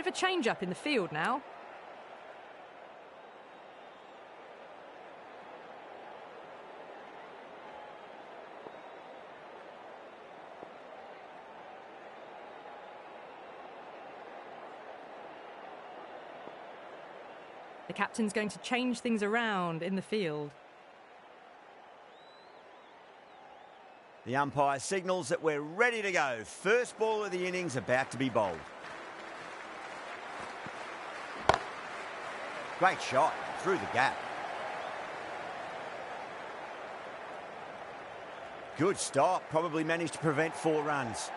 of a change-up in the field now. The captain's going to change things around in the field. The umpire signals that we're ready to go. First ball of the innings about to be bowled. Great shot through the gap. Good stop. Probably managed to prevent 4 runs.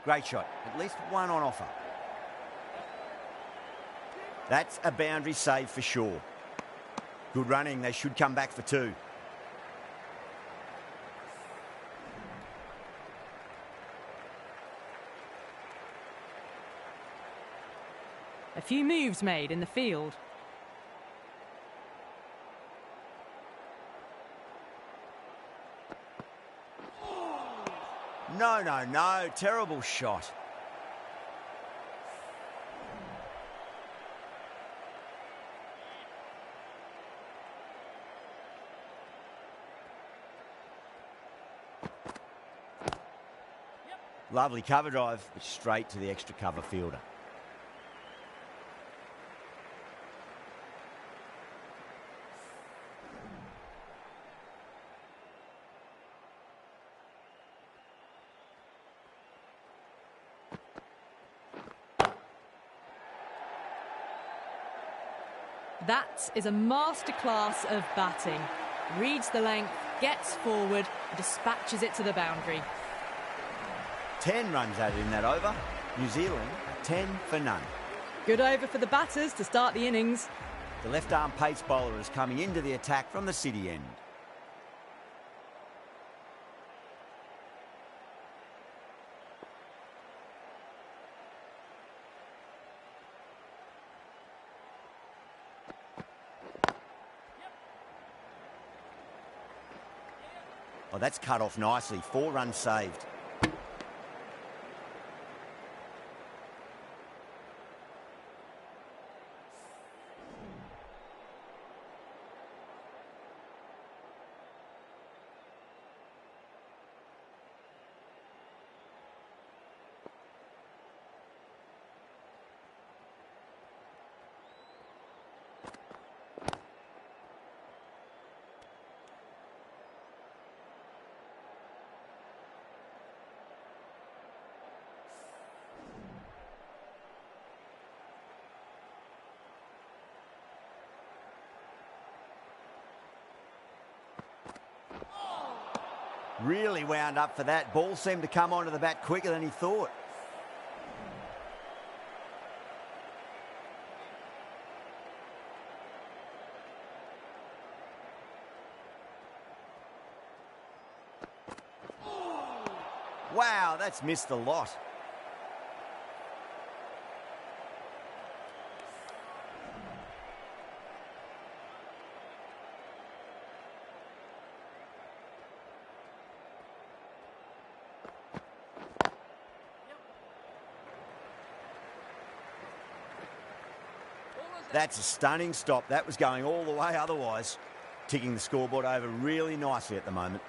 Great shot. At least one on offer. That's a boundary save for sure. Good running. They should come back for 2. A few moves made in the field. No. Terrible shot. Lovely cover drive, but straight to the extra cover fielder. That is a masterclass of batting. Reads the length, gets forward, and dispatches it to the boundary. 10 runs added in that over. New Zealand, 10 for none. Good over for the batters to start the innings. The left-arm pace bowler is coming into the attack from the city end. Oh, that's cut off nicely. 4 runs saved. Really wound up for that. Ball seemed to come onto the bat quicker than he thought. Wow, that's missed a lot. That's a stunning stop. That was going all the way otherwise. Ticking the scoreboard over really nicely at the moment.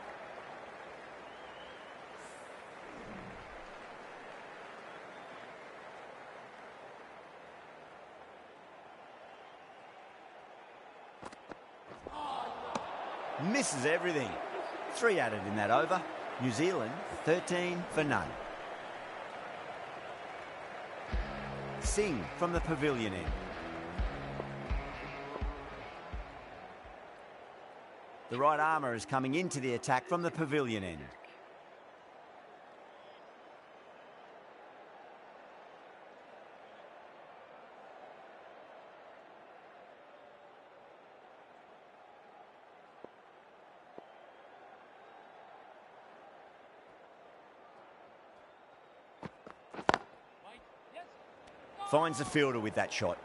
Misses everything. 3 added in that over. New Zealand, 13 for none. Singh from the pavilion end. The right armour is coming into the attack from the pavilion end. Finds the fielder with that shot.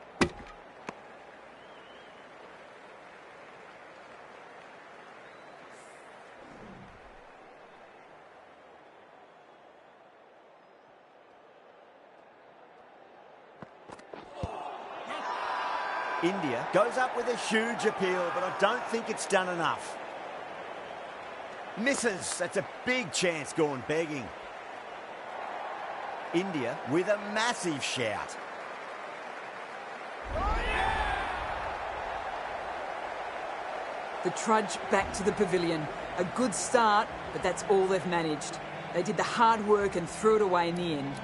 India goes up with a huge appeal, but I don't think it's done enough. Misses. That's a big chance gone begging. India with a massive shout. The trudge back to the pavilion. A good start, but that's all they've managed. They did the hard work and threw it away in the end.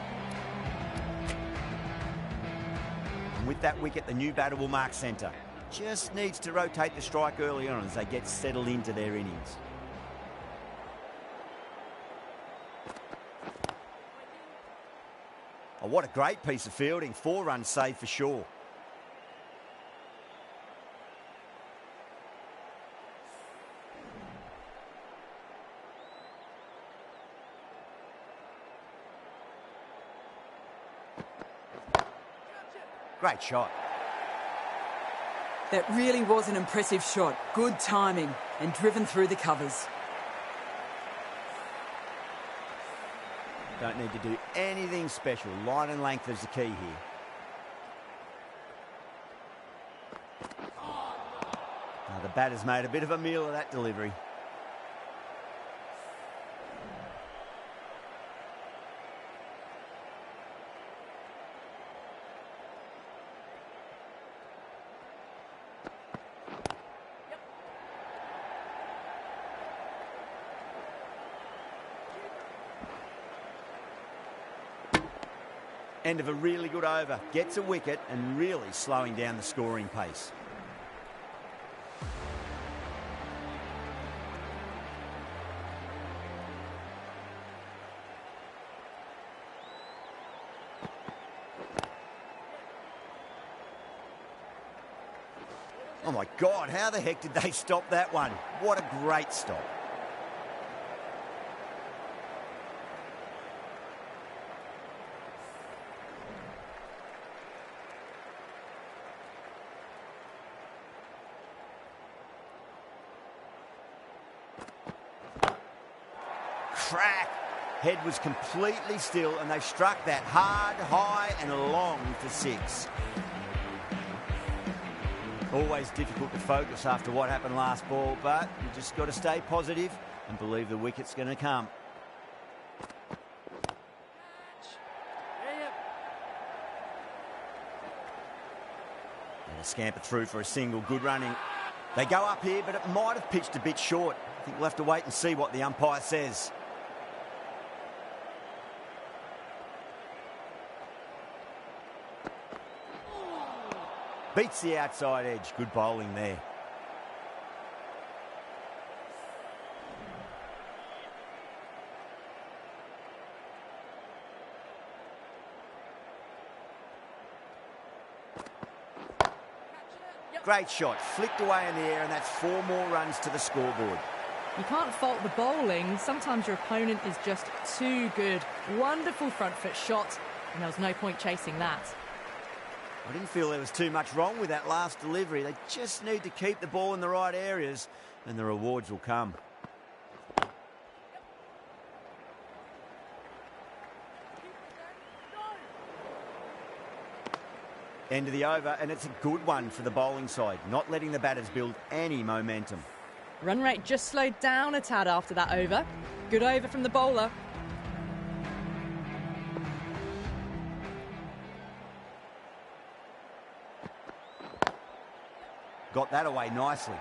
And with that wicket, the new batter will mark centre. Just needs to rotate the strike early on as they get settled into their innings. Oh, what a great piece of fielding. 4 runs saved for sure. Great shot. That really was an impressive shot. Good timing and driven through the covers. Don't need to do anything special. Line and length is the key here. Now the batter's made a bit of a meal of that delivery. End of a really good over. Gets a wicket and really slowing down the scoring pace. Oh my God, how the heck did they stop that one? What a great stop. Crack. Head was completely still and they struck that hard, high and long for 6. Always difficult to focus after what happened last ball, but you just got to stay positive and believe the wicket's going to come. And a scamper through for a single. Good running. They go up here, but it might have pitched a bit short. I think we'll have to wait and see what the umpire says. Beats the outside edge. Good bowling there. Great shot. Flicked away in the air, and that's 4 more runs to the scoreboard. You can't fault the bowling. Sometimes your opponent is just too good. Wonderful front foot shot, and there was no point chasing that. I didn't feel there was too much wrong with that last delivery. They just need to keep the ball in the right areas and the rewards will come. End of the over, and it's a good one for the bowling side, not letting the batters build any momentum. Run rate just slowed down a tad after that over. Good over from the bowler. Got that away nicely.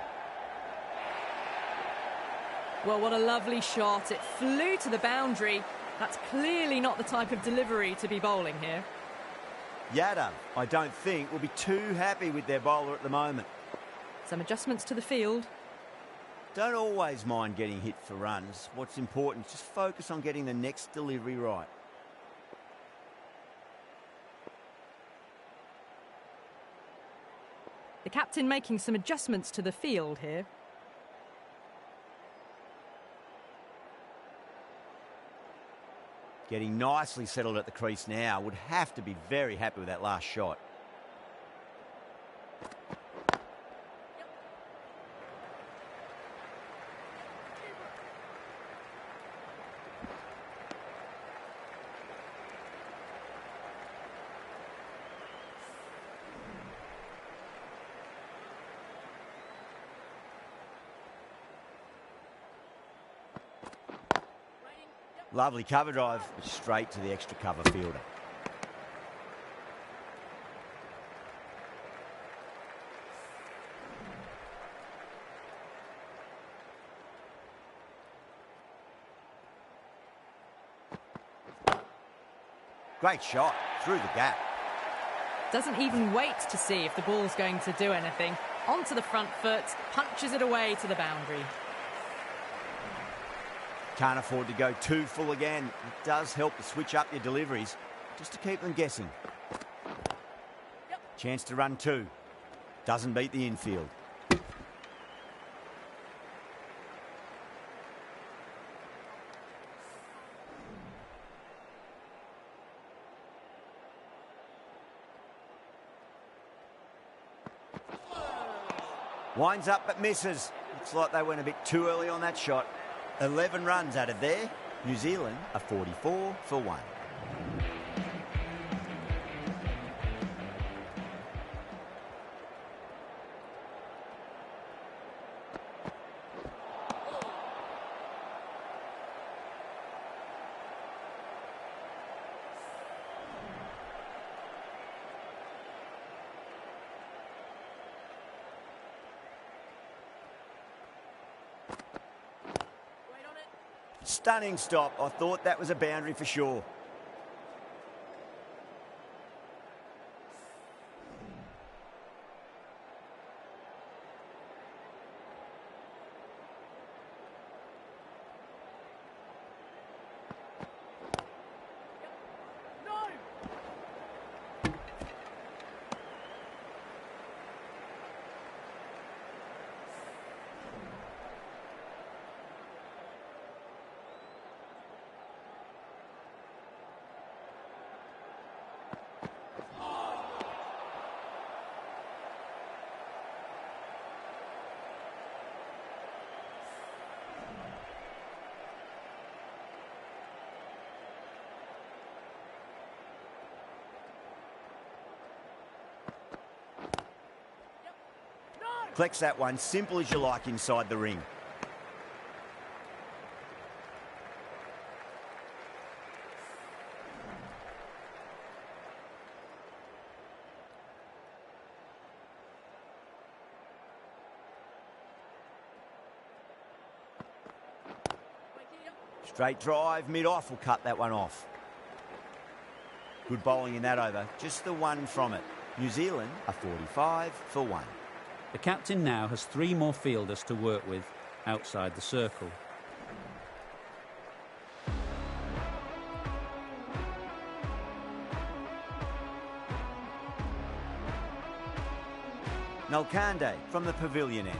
Well, what a lovely shot. It flew to the boundary. That's clearly not the type of delivery to be bowling here. Yadav, I don't think, will be too happy with their bowler at the moment. Some adjustments to the field. Don't always mind getting hit for runs. What's important is just focus on getting the next delivery right. The captain making some adjustments to the field here. Getting nicely settled at the crease now. Would have to be very happy with that last shot. Lovely cover drive, straight to the extra cover fielder. Great shot, through the gap. Doesn't even wait to see if the ball's going to do anything. Onto the front foot, punches it away to the boundary. Can't afford to go too full again. It does help to switch up your deliveries, just to keep them guessing. Chance to run two. Doesn't beat the infield. Winds up but misses. Looks like they went a bit too early on that shot. 11 runs added there. New Zealand are 44 for 1. Stunning stop. I thought that was a boundary for sure. Collects that one, simple as you like inside the ring. Straight drive, mid-off will cut that one off. Good bowling in that over, just the one from it. New Zealand are 45 for 1. The captain now has 3 more fielders to work with outside the circle. Nalkande from the pavilion end.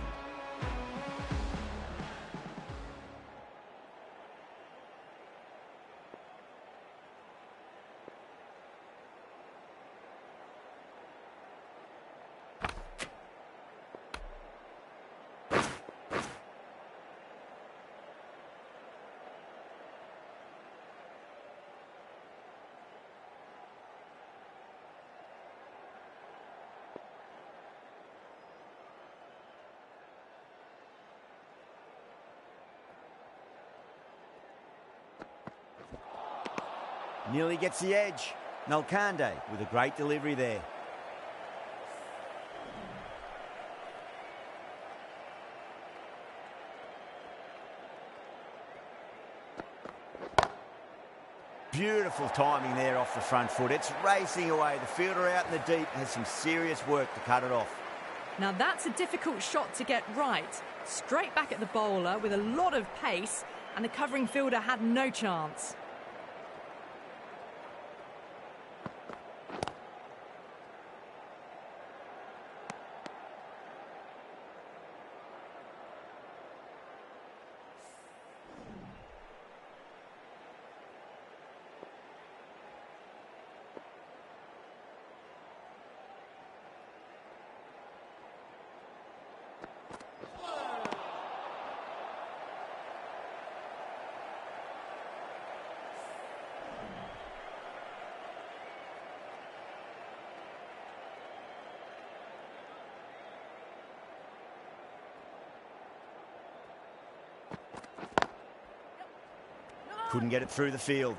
Nearly gets the edge. Nalkande with a great delivery there. Beautiful timing there off the front foot. It's racing away. The fielder out in the deep has some serious work to cut it off. Now that's a difficult shot to get right. Straight back at the bowler with a lot of pace, and the covering fielder had no chance. Couldn't get it through the field.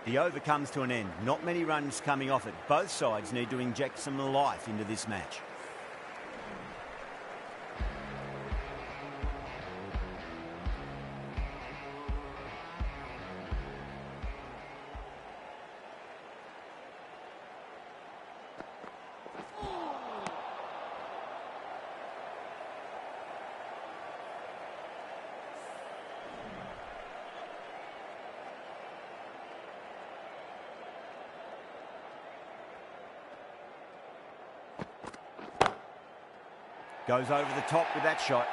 The over comes to an end. Not many runs coming off it. Both sides need to inject some life into this match. Goes over the top with that shot.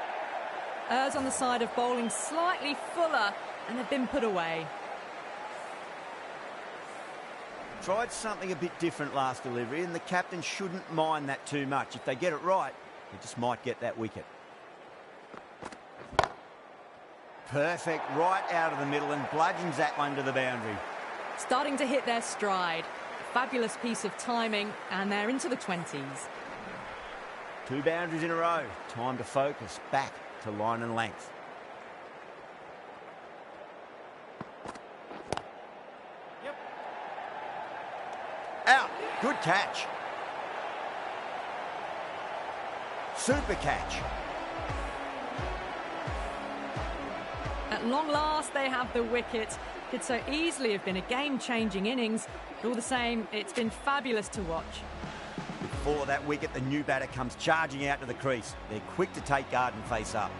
Errs on the side of bowling slightly fuller, and they've been put away. Tried something a bit different last delivery, and the captain shouldn't mind that too much. If they get it right, they just might get that wicket. Perfect, right out of the middle, and bludgeons that one to the boundary. Starting to hit their stride. Fabulous piece of timing, and they're into the 20s. 2 boundaries in a row. Time to focus. Back to line and length. Yep. Out. Good catch. Super catch. At long last, they have the wicket. Could so easily have been a game-changing innings. But all the same, it's been fabulous to watch. Before that wicket, the new batter comes charging out to the crease. They're quick to take guard and face up.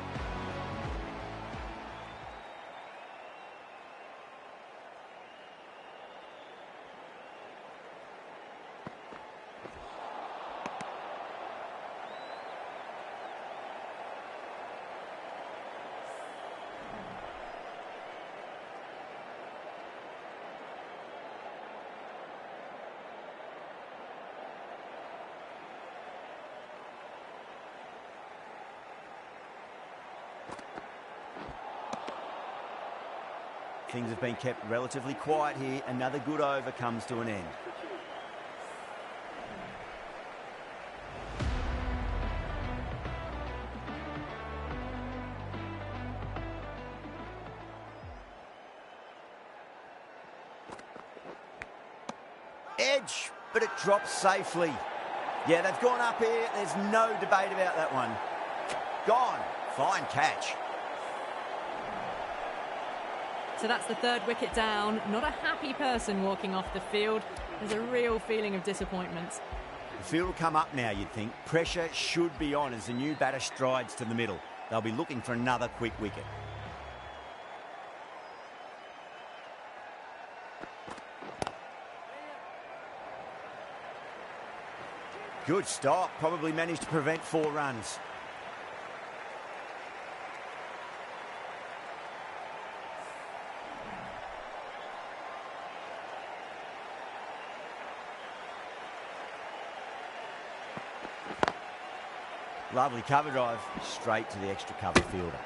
Things have been kept relatively quiet here. Another good over comes to an end. Edge, but it drops safely. Yeah, they've gone up here. There's no debate about that one. Gone. Fine catch. So that's the 3rd wicket down. Not a happy person walking off the field. There's a real feeling of disappointment. The field will come up now, you'd think. Pressure should be on as the new batter strides to the middle. They'll be looking for another quick wicket. Good stop. Probably managed to prevent 4 runs. Lovely cover drive, straight to the extra cover fielder.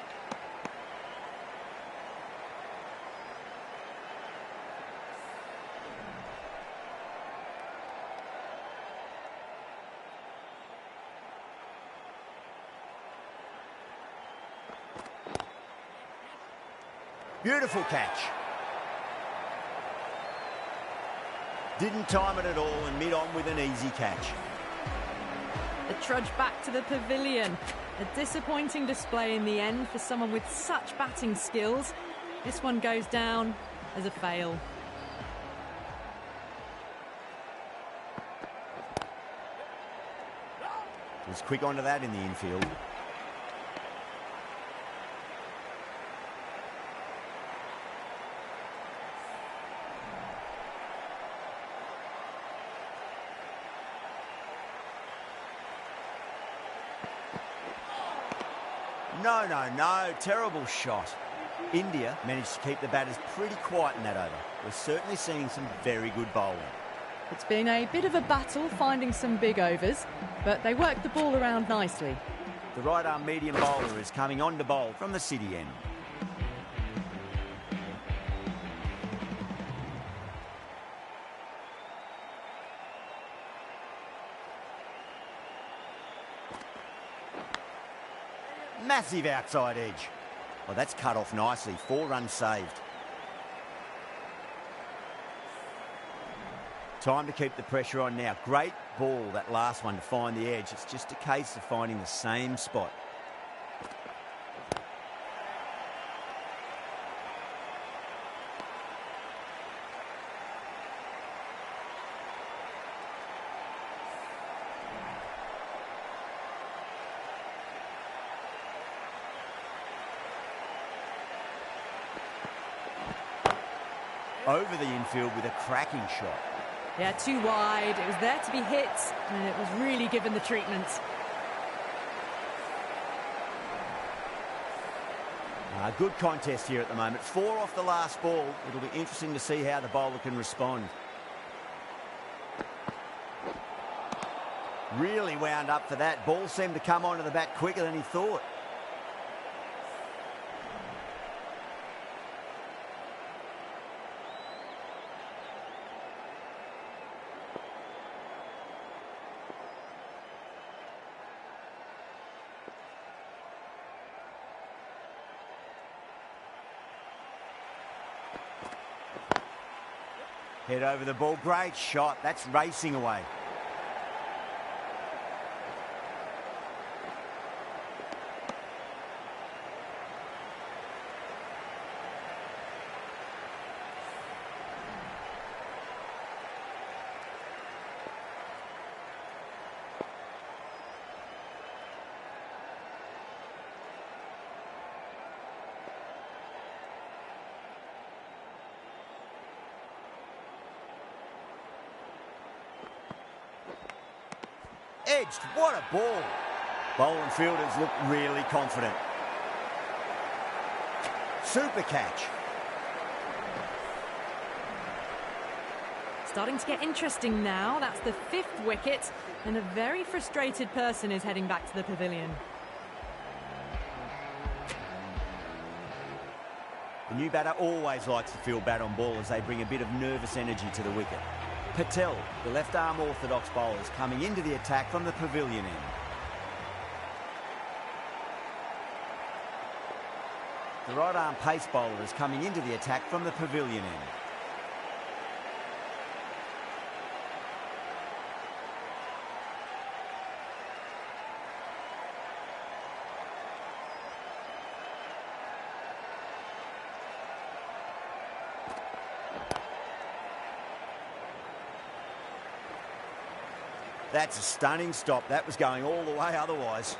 Beautiful catch. Didn't time it at all and mid on with an easy catch. The trudge back to the pavilion. A disappointing display in the end for someone with such batting skills. This one goes down as a fail. Was quick onto that in the infield. No. Terrible shot. India managed to keep the batters pretty quiet in that over. We're certainly seeing some very good bowling. It's been a bit of a battle finding some big overs, but they worked the ball around nicely. The right-arm medium bowler is coming on to bowl from the City end. Massive outside edge. Well, that's cut off nicely. 4 runs saved. Time to keep the pressure on now. Great ball, that last one, to find the edge. It's just a case of finding the same spot. Over the infield with a cracking shot. Yeah, too wide. It was there to be hit, and it was really given the treatment. Good contest here at the moment. 4 off the last ball. It'll be interesting to see how the bowler can respond. Really wound up for that. Ball seemed to come onto the bat quicker than he thought. Head over the ball. Great shot. That's racing away. Edged. What a ball. Bowling fielders look really confident. Super catch. Starting to get interesting now. That's the 5th wicket, and a very frustrated person is heading back to the pavilion. The new batter always likes to feel bat on ball as they bring a bit of nervous energy to the wicket. Patel, the left-arm orthodox bowler, is coming into the attack from the pavilion end. The right-arm pace bowler is coming into the attack from the pavilion end. That's a stunning stop. That was going all the way otherwise.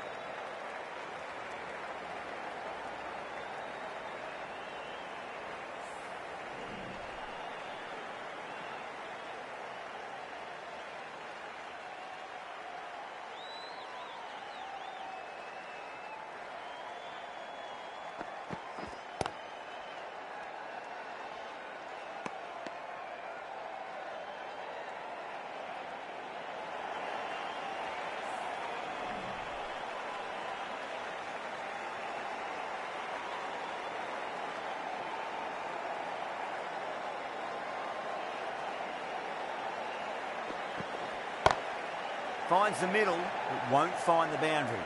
Finds the middle, but won't find the boundary.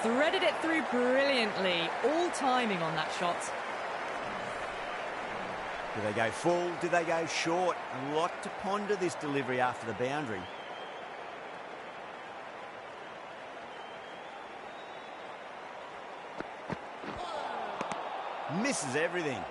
Threaded it through brilliantly. All timing on that shot. Do they go full? Do they go short? A lot to ponder this delivery after the boundary. Misses everything.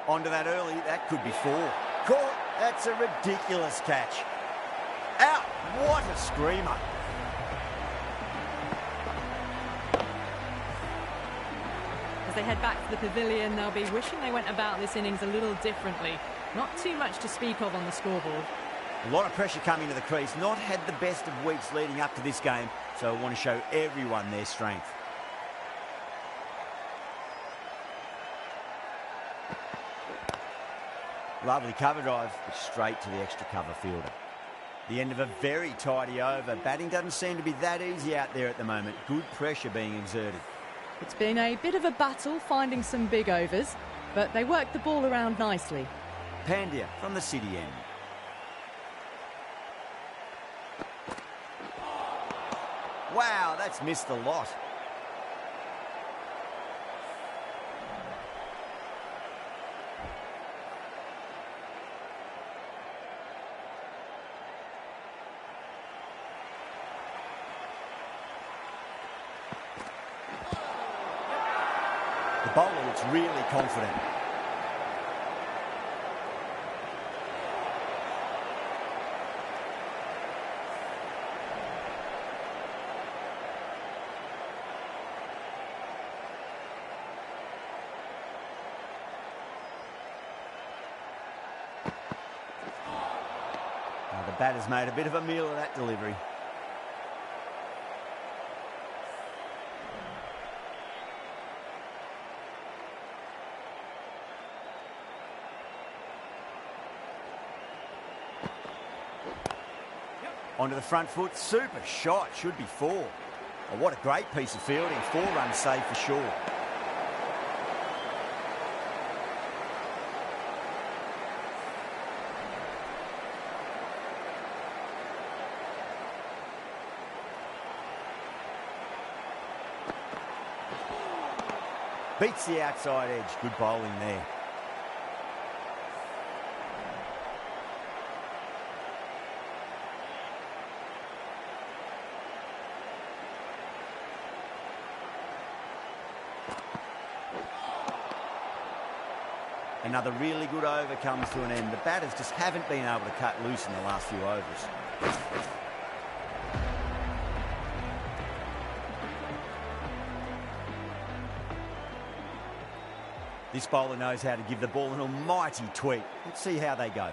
Onto that early, that could be 4. Caught, that's a ridiculous catch. Out, what a screamer. As they head back to the pavilion, they'll be wishing they went about this innings a little differently. Not too much to speak of on the scoreboard. A lot of pressure coming to the crease, not had the best of weeks leading up to this game, so I want to show everyone their strength. Lovely cover drive, but straight to the extra cover fielder. The end of a very tidy over. Batting doesn't seem to be that easy out there at the moment. Good pressure being exerted. It's been a bit of a battle finding some big overs, but they worked the ball around nicely. Pandya from the city end. Wow, that's missed a lot. The bowler looks really confident. Now the batter's made a bit of a meal of that delivery. Onto the front foot, super shot, should be 4. Oh, what a great piece of fielding, 4 runs saved for sure. Beats the outside edge, good bowling there. Another really good over comes to an end. The batters just haven't been able to cut loose in the last few overs. This bowler knows how to give the ball an almighty tweak. Let's see how they go.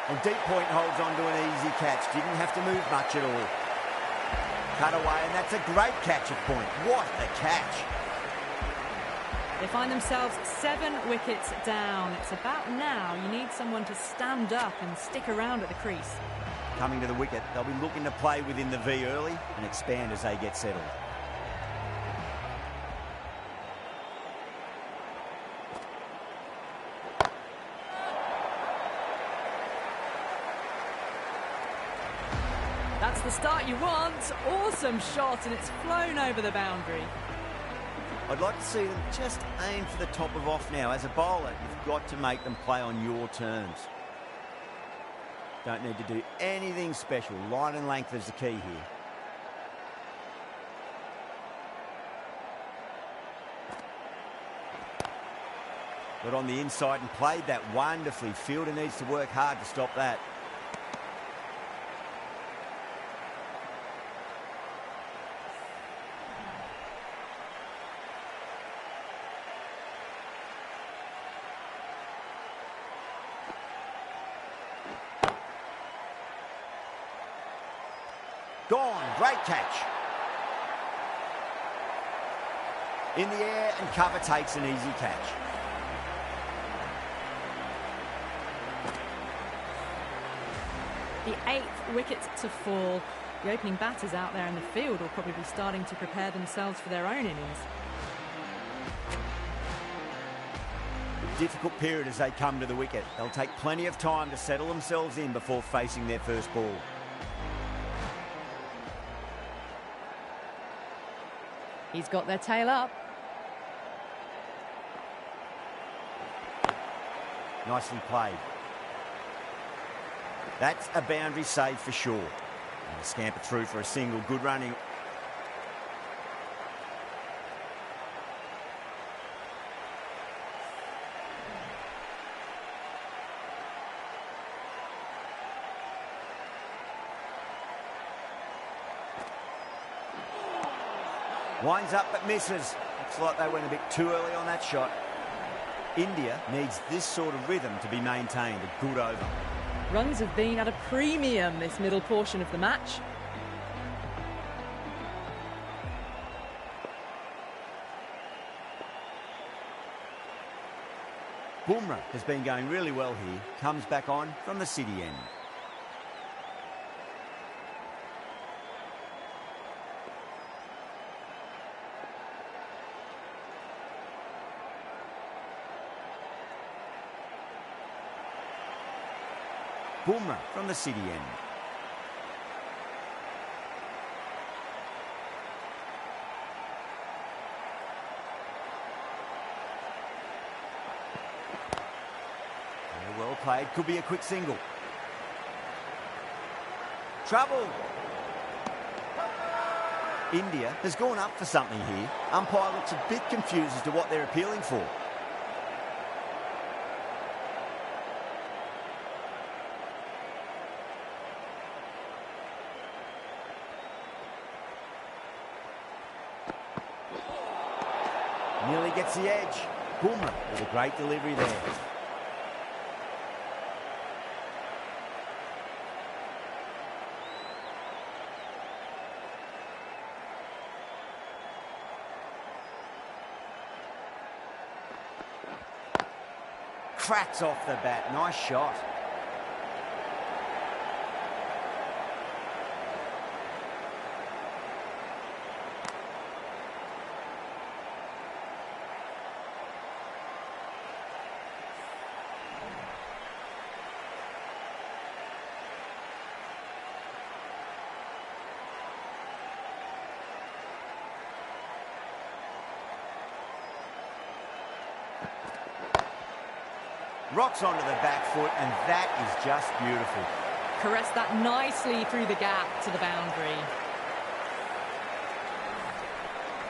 And deep point holds on to an easy catch. Didn't have to move much at all. Cut away, and that's a great catch at point. What a catch. They find themselves 7 wickets down. It's about now you need someone to stand up and stick around at the crease. Coming to the wicket, they'll be looking to play within the V early and expand as they get settled. That's the start you want. Awesome shot, and it's flown over the boundary. I'd like to see them just aim for the top of off now. As a bowler, you've got to make them play on your terms. Don't need to do anything special. Line and length is the key here. Got on the inside and played that wonderfully. Fielder needs to work hard to stop that. Gone, great catch. In the air and cover takes an easy catch. The 8th wicket to fall. The opening batters out there in the field will probably be starting to prepare themselves for their own innings. A difficult period as they come to the wicket. They'll take plenty of time to settle themselves in before facing their first ball. He's got their tail up. Nicely played. That's a boundary save for sure. And a scamper through for a single. Good running. Winds up but misses. Looks like they went a bit too early on that shot. India needs this sort of rhythm to be maintained. A good over. Runs have been at a premium this middle portion of the match. Bumrah has been going really well here. Comes back on from the city end. Bumrah from the city end. Very well played. Could be a quick single. Trouble. India has gone up for something here. Umpire looks a bit confused as to what they're appealing for. Nearly gets the edge. Bumrah with a great delivery there. Cracks off the bat. Nice shot. Rocks onto the back foot, and that is just beautiful. Caressed that nicely through the gap to the boundary.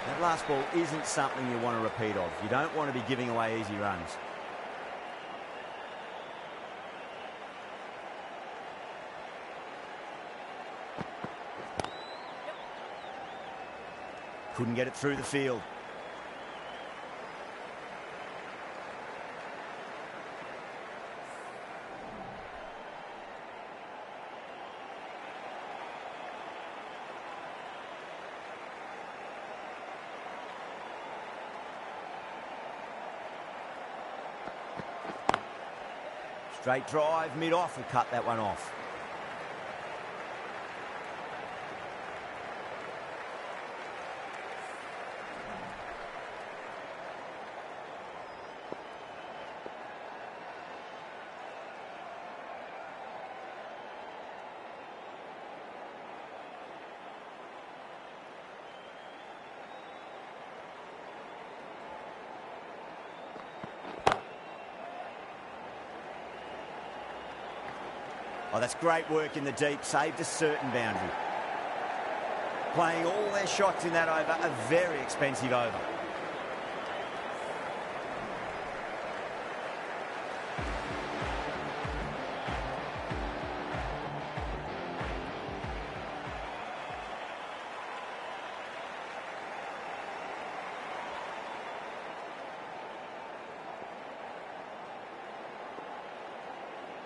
That last ball isn't something you want to repeat of. You don't want to be giving away easy runs. Couldn't get it through the field. Straight drive, mid-off, will cut that one off. Oh, that's great work in the deep. Saved a certain boundary. Playing all their shots in that over. A very expensive over.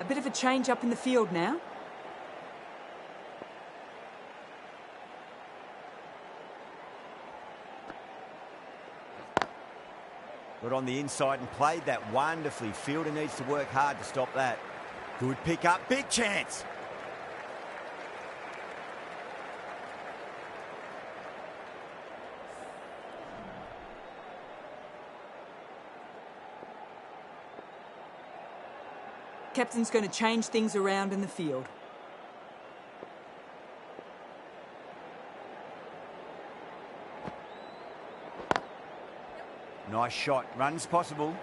A bit of a change up in the field now. Got on the inside and played that wonderfully. Fielder needs to work hard to stop that. Good pick up, big chance. Captain's going to change things around in the field. Nice shot. Runs possible.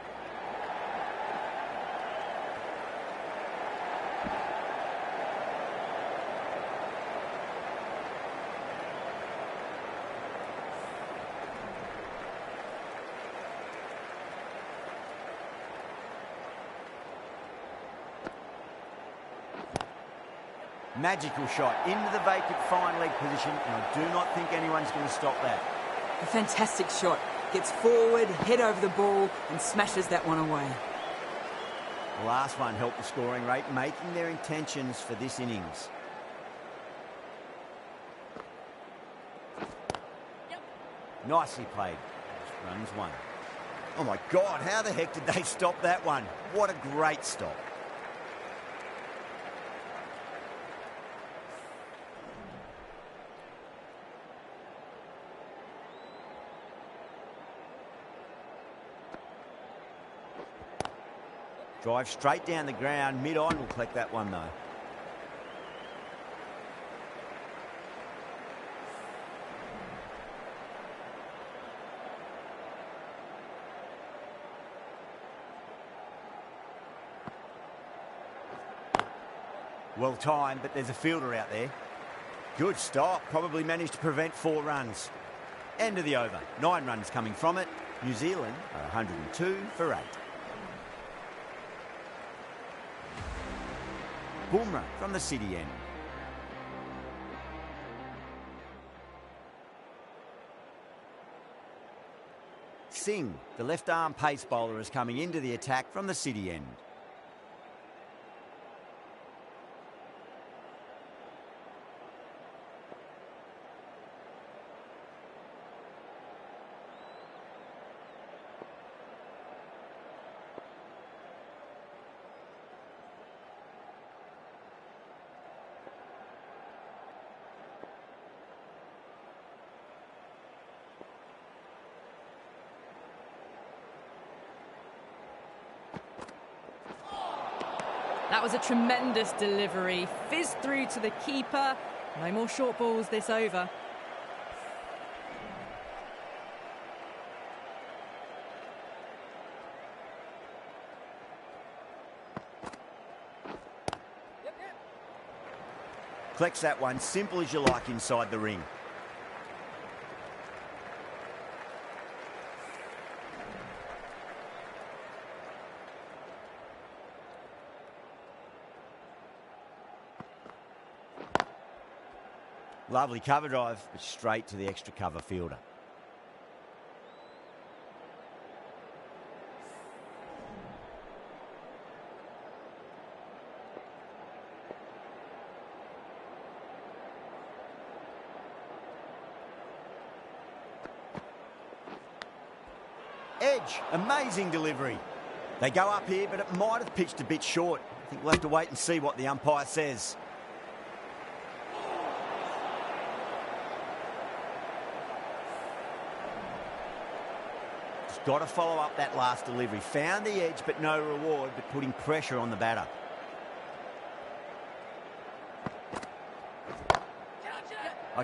Magical shot into the vacant fine leg position, and I do not think anyone's going to stop that. A fantastic shot. Gets forward, head over the ball, and smashes that one away. The last one helped the scoring rate, making their intentions for this innings. Nicely played. Runs one. Oh my God, how the heck did they stop that one? What a great stop. Drive straight down the ground, mid-on will collect that one though. Well timed, but there's a fielder out there. Good stop, probably managed to prevent 4 runs. End of the over, 9 runs coming from it. New Zealand are 102 for 8. Boomer from the city end. Singh, the left-arm pace bowler, is coming into the attack from the city end. That was a tremendous delivery. Fizzed through to the keeper. No more short balls this over. Collects that one, simple as you like inside the ring. Lovely cover drive, but straight to the extra cover fielder. Edge, amazing delivery. They go up here, but it might have pitched a bit short. I think we'll have to wait and see what the umpire says. Got to follow up that last delivery. Found the edge, but no reward, but putting pressure on the batter.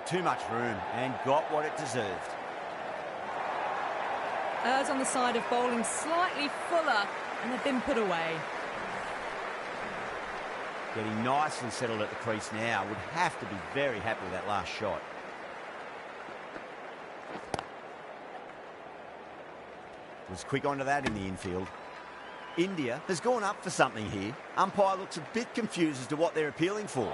Too much room, and got what it deserved. Errs on the side of bowling slightly fuller, and they've been put away. Getting nicely settled at the crease now. Would have to be very happy with that last shot. Was quick onto that in the infield. India has gone up for something here. Umpire looks a bit confused as to what they're appealing for.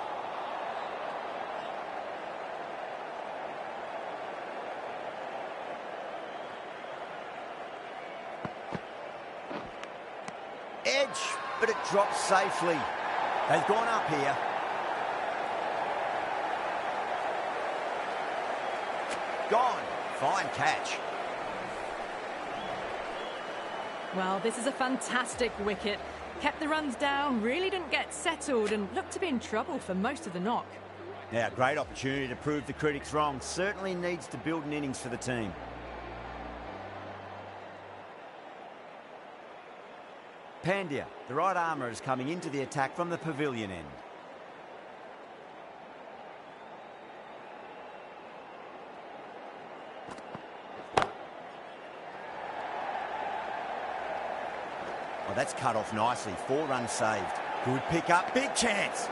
Edge, but it drops safely. They've gone up here. Gone. Fine catch. Well, this is a fantastic wicket. Kept the runs down, really didn't get settled and looked to be in trouble for most of the knock. Yeah, great opportunity to prove the critics wrong. Certainly needs to build an innings for the team. Pandya, the right armour, is coming into the attack from the pavilion end. Oh, that's cut off nicely. 4 runs saved. Good pick up. Big chance.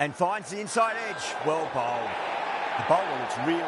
And finds the inside edge. Well bowled. The bowler looks really